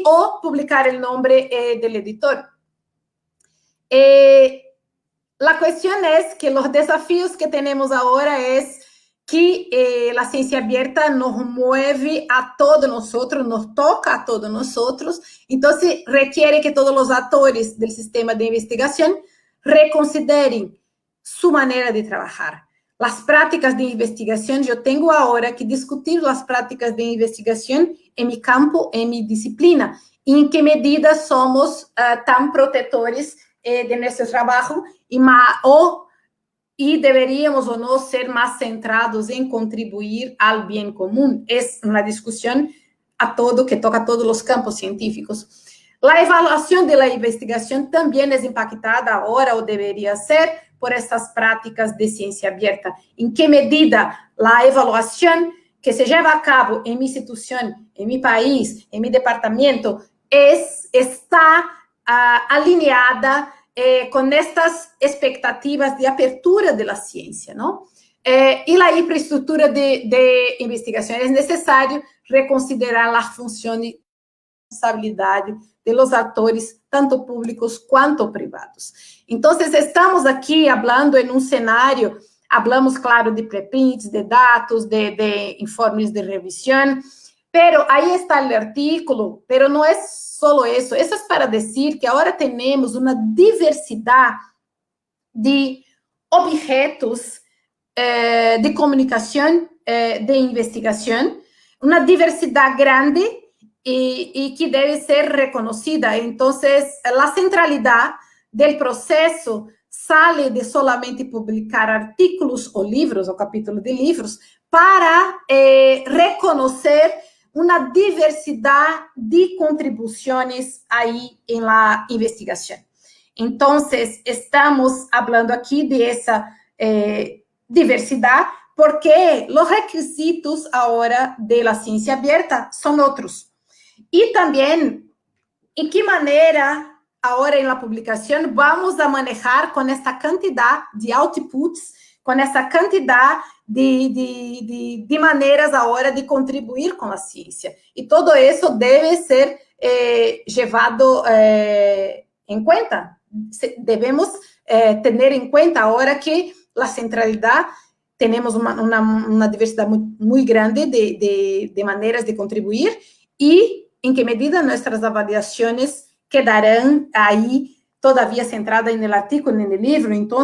ou publicar o nome do editor. La cuestión es que los desafíos que tenemos ahora es que la ciencia abierta nos mueve a todos nosotros, nos toca a todos nosotros, entonces requiere que todos los actores del sistema de investigación reconsideren su manera de trabajar. Las prácticas de investigación, yo tengo ahora que discutir las prácticas de investigación en mi campo, en mi disciplina, y en qué medida somos tan protectores de nuestro trabajo y deberíamos o no ser más centrados en contribuir al bien común. Es una discusión que toca a todos los campos científicos. La evaluación de la investigación también es impactada ahora o debería ser por estas prácticas de ciencia abierta. ¿En qué medida la evaluación que se lleva a cabo en mi institución, en mi país, en mi departamento, está alineada con estas expectativas de apertura de la ciencia, ¿no? Y la infraestructura de investigación. Es necesario reconsiderar las funciones y responsabilidad de los actores, tanto públicos cuanto privados. Entonces, estamos aquí hablando en un escenario, hablamos, claro, de preprints, de datos, de informes de revisión, pero ahí está el artículo, pero no es solo eso. Eso es para decir que ahora tenemos una diversidad de objetos de comunicación, de investigación, una diversidad grande y que debe ser reconocida. Entonces, la centralidad del proceso sale de solamente publicar artículos o libros o capítulos de libros para reconocer una diversidad de contribuciones ahí en la investigación. Entonces, estamos hablando aquí de esa diversidad, porque los requisitos ahora de la ciencia abierta son otros. Y también, ¿en qué manera ahora en la publicación vamos a manejar con esta cantidad de outputs, con essa cantidad de maneiras agora de contribuir com a ciência? E tudo isso deve ser levado em conta. Devemos ter em conta agora que a centralidade, temos uma diversidade muito grande de maneiras de contribuir e em que medida nossas avaliações quedarão aí todavia centradas no artigo, no livro. Então,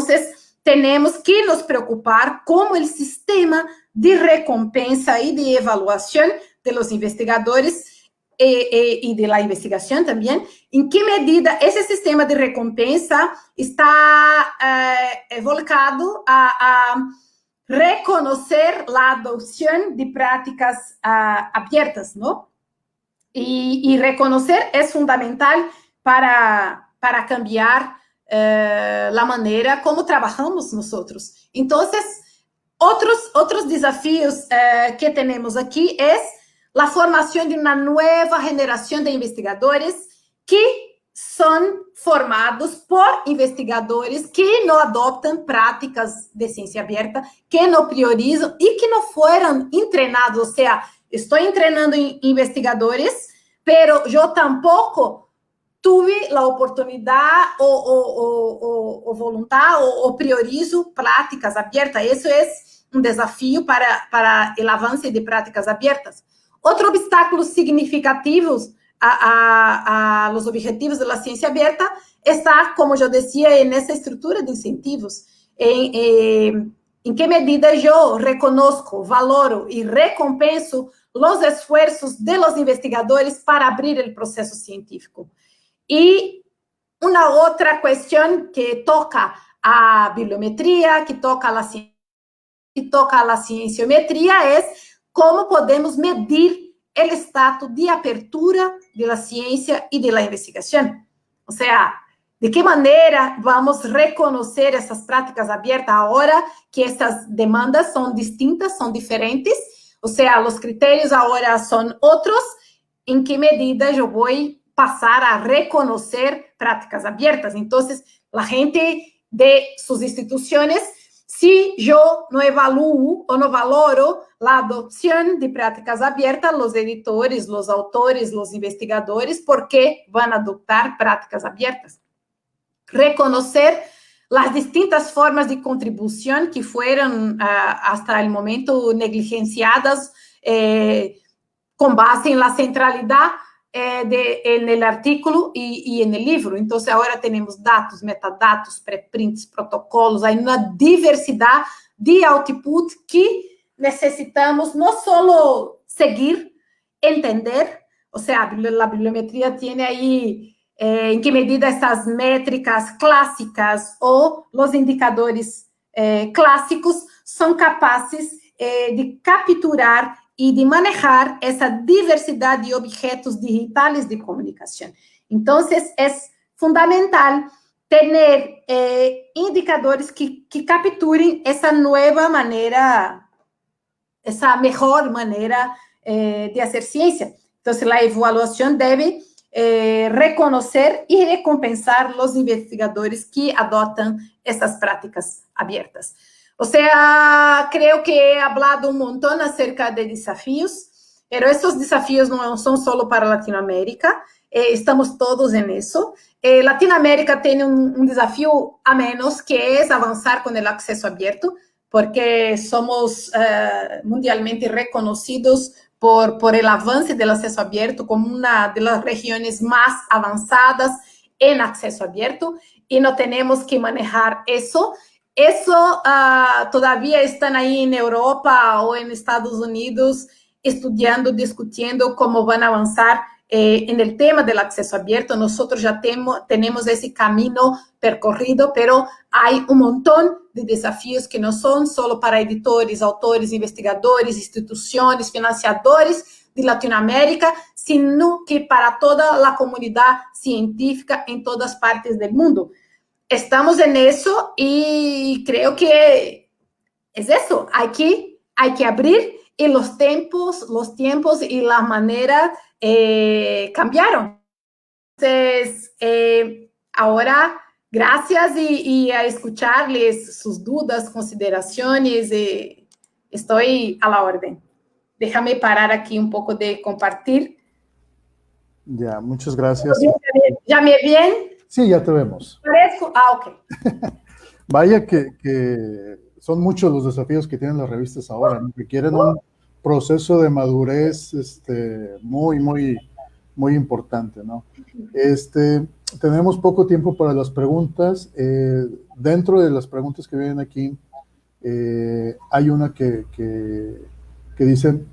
temos que nos preocupar como o sistema de recompensa e de avaliação de los investigadores e de la investigação também, em que medida esse sistema de recompensa está volcado a reconhecer a adoção de práticas abertas, não? E reconhecer é fundamental para cambiar a maneira como trabalhamos nós. Então, outros desafios que temos aqui é a formação de uma nova geração de investigadores que são formados por investigadores que não adoptam práticas de ciência aberta, que não priorizam e que não foram treinados. Ou seja, estou treinando investigadores, pero eu tampouco tive a oportunidade ou vontade ou priorizo práticas abertas. Isso é um desafio para o avanço de práticas abertas. Outro obstáculo significativo a los objetivos da ciência aberta está, como eu dizia, nessa estrutura de incentivos. Em que medida eu reconozco, valoro e recompenso os esforços de los investigadores para abrir o processo científico. E uma outra questão que toca a bibliometria, que toca a cienciometria, é como podemos medir o estado de apertura da ciência e da investigação. Ou seja, de que maneira vamos reconhecer essas práticas abertas agora que essas demandas são distintas, são diferentes. Ou seja, os critérios agora são outros. Em que medida eu vou passar a reconhecer práticas abertas? Então, a gente de suas instituições, se eu não evaluo ou não valoro a adoção de práticas abertas, os editores, os autores, os investigadores, ¿por que vão adotar práticas abertas? Reconhecer as distintas formas de contribuição que foram, hasta o momento, negligenciadas com base na centralidade no artículo e no livro. Então, agora temos dados, metadados, preprints, protocolos, aí uma diversidade de output que necessitamos não só seguir, entender, ou seja, a bibliometria tem aí em que medida essas métricas clássicas ou os indicadores clássicos são capazes de capturar e de manejar essa diversidade de objetos digitais de comunicação. Então, é fundamental ter indicadores que capturem essa nova maneira, essa melhor maneira de fazer ciência. Então, a avaliação deve reconhecer e recompensar os investigadores que adotam essas práticas abertas. O sea, creo que he hablado un montón acerca de desafíos, pero estos desafíos no son solo para Latinoamérica, estamos todos en eso. Latinoamérica tiene un desafío a menos, que es avanzar con el acceso abierto, porque somos mundialmente reconocidos por el avance del acceso abierto como una de las regiones más avanzadas en acceso abierto, y no tenemos que manejar eso. Eso todavía están ahí en Europa o en Estados Unidos estudiando, discutiendo cómo van a avanzar en el tema del acceso abierto. Nosotros ya tenemos ese camino percorrido, pero hay un montón de desafíos que no son solo para editores, autores, investigadores, instituciones, financiadores de Latinoamérica, sino que para toda la comunidad científica en todas partes del mundo. Estamos en eso y creo que es eso, hay que abrir y los tiempos y las maneras cambiaron. Entonces, ahora, gracias y a escucharles sus dudas, consideraciones, estoy a la orden. Déjame parar aquí un poco de compartir. Ya, muchas gracias. ¿Ya me ven? Sí, ya te vemos. ¿Parezco? Ah, ok. Vaya que son muchos los desafíos que tienen las revistas ahora, ¿no? Requieren un proceso de madurez muy importante, ¿no? Tenemos poco tiempo para las preguntas. Dentro de las preguntas que vienen aquí, hay una que dicen,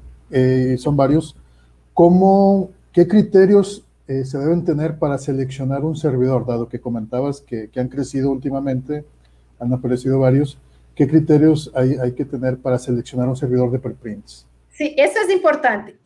son varios, ¿qué criterios se deben tener para seleccionar un servidor? Dado que comentabas que han crecido últimamente, han aparecido varios, ¿qué criterios hay que tener para seleccionar un servidor de preprints? Sí, eso es importante.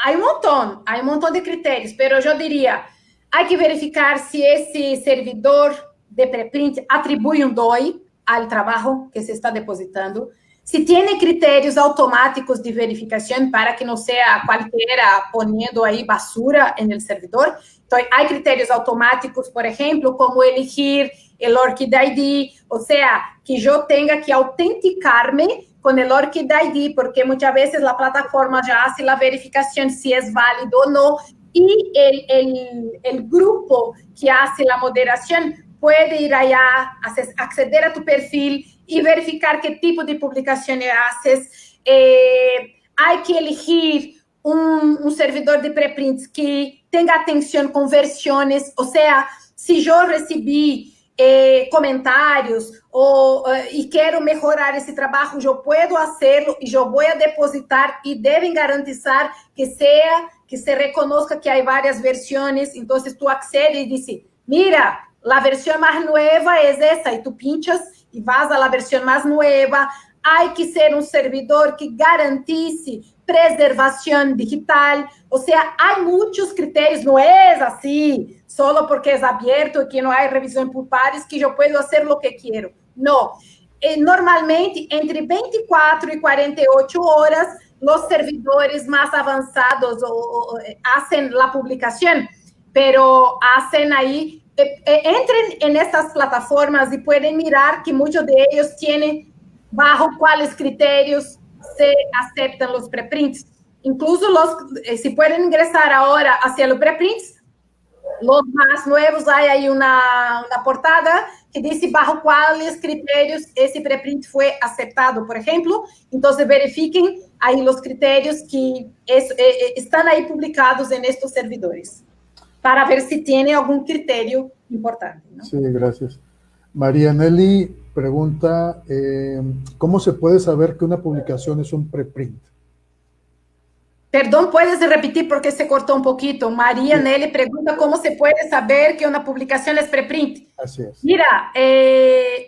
Hay un montón de criterios, pero yo diría, hay que verificar si ese servidor de preprint atribuye un DOI al trabajo que se está depositando, si tiene criterios automáticos de verificación para que no sea cualquiera poniendo ahí basura en el servidor. Entonces, hay criterios automáticos, por ejemplo, como elegir el ORCID ID, o sea, que yo tenga que autenticarme con el ORCID ID, porque muchas veces la plataforma ya hace la verificación si es válido o no, y el grupo que hace la moderación puede ir allá, acceder a tu perfil y verificar qué tipo de publicaciones haces. Hay que elegir un servidor de preprints que tenga atención con versiones, o sea, si yo recibí comentarios y quiero mejorar ese trabajo, yo puedo hacerlo y yo voy a depositar y deben garantizar que se reconozca que hay varias versiones. Entonces tú accedes y dices, mira, la versión más nueva es esta, y tú pinchas y vas a la versión más nueva. Hay que ser un servidor que garantice preservación digital, o sea, hay muchos criterios, no es así, solo porque es abierto y que no hay revisión por pares, que yo puedo hacer lo que quiero. No, normalmente entre 24 y 48 horas, los servidores más avanzados hacen la publicación, pero hacen ahí, entren en estas plataformas y pueden mirar que muchos de ellos tienen bajo cuáles criterios se aceptan los preprints. Incluso si pueden ingresar ahora hacia los preprints, los más nuevos, hay ahí una portada que dice bajo cuáles criterios ese preprint fue aceptado, por ejemplo. Entonces verifiquen ahí los criterios que están ahí publicados en estos servidores, para ver si tiene algún criterio importante, ¿no? Sí, gracias. María Nelly pregunta, ¿cómo se puede saber que una publicación es un preprint? Perdón, ¿puedes repetir porque se cortó un poquito? María Nelly pregunta, ¿cómo se puede saber que una publicación es preprint? Así es. Mira,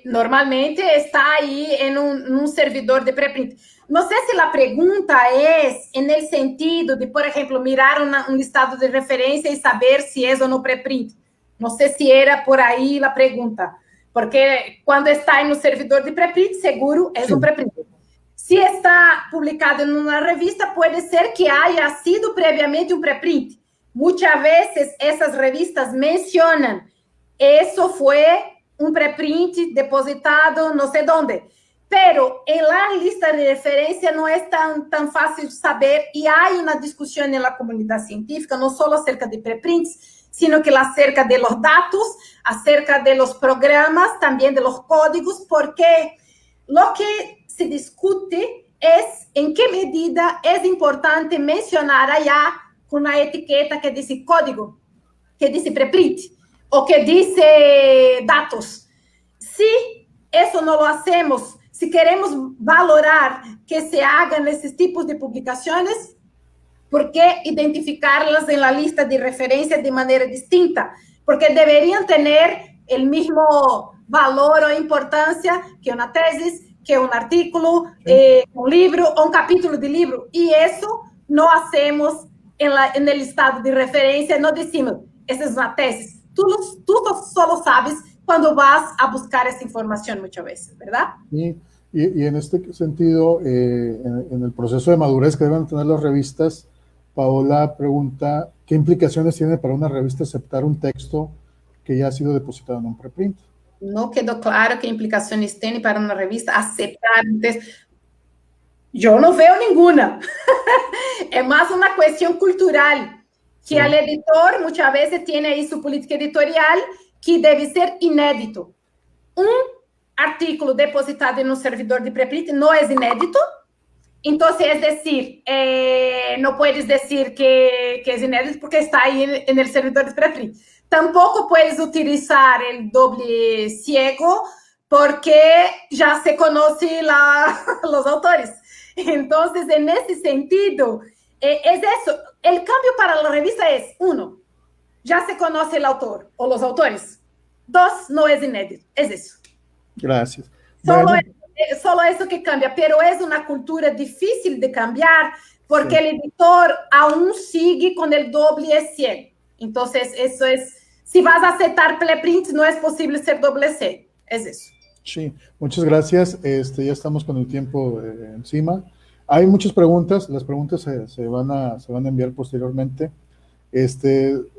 normalmente está ahí en un servidor de preprint. No sé si la pregunta es en el sentido de, por ejemplo, mirar un listado de referencia y saber si es o no preprint. No sé si era por ahí la pregunta, porque cuando está en un servidor de preprint, seguro es un preprint. Si está publicado en una revista, puede ser que haya sido previamente un preprint. Muchas veces esas revistas mencionan, eso fue un preprint depositado no sé dónde. Pero en la lista de referencia no es tan fácil saber, y hay una discusión en la comunidad científica, no solo acerca de preprints, sino que acerca de los datos, acerca de los programas, también de los códigos, porque lo que se discute es en qué medida es importante mencionar allá con una etiqueta que dice código, que dice preprint, o que dice datos. Si eso no lo hacemos, si queremos valorar que se hagan esos tipos de publicaciones, ¿por qué identificarlas en la lista de referencia de manera distinta? Porque deberían tener el mismo valor o importancia que una tesis, que un artículo, un libro o un capítulo de libro. Y eso no hacemos en el estado de referencia, no decimos, esa es una tesis. Tú solo sabes cuando vas a buscar esa información muchas veces, ¿verdad? Y en este sentido, en el proceso de madurez que deben tener las revistas, Paola pregunta, ¿qué implicaciones tiene para una revista aceptar un texto que ya ha sido depositado en un preprint? No quedó claro qué implicaciones tiene para una revista aceptar un texto. Yo no veo ninguna. Es más una cuestión cultural, que el editor muchas veces tiene ahí su política editorial que debe ser inédito. Un artículo depositado en un servidor de preprint no es inédito, entonces es decir, no puedes decir que es inédito porque está ahí en el servidor de preprint. Tampoco puedes utilizar el doble ciego porque ya se conoce los autores. Entonces, en ese sentido, es eso. El cambio para la revista es, uno, ya se conoce el autor o los autores. Dos, no es inédito. Es eso. Gracias. Solo eso que cambia, pero es una cultura difícil de cambiar porque el editor aún sigue con el doble ciego. Entonces, eso es, si vas a aceptar preprint, no es posible ser doble C. Es eso. Sí, muchas gracias. Ya estamos con el tiempo encima. Hay muchas preguntas, las preguntas se van a enviar posteriormente.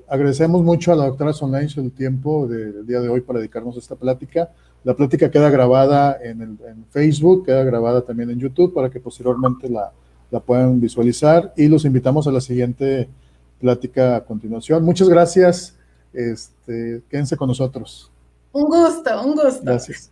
Agradecemos mucho a la doctora Solange el tiempo del día de hoy para dedicarnos a esta plática. La plática queda grabada en Facebook, queda grabada también en YouTube para que posteriormente la puedan visualizar y los invitamos a la siguiente plática a continuación. Muchas gracias. Quédense con nosotros. Un gusto, un gusto. Gracias.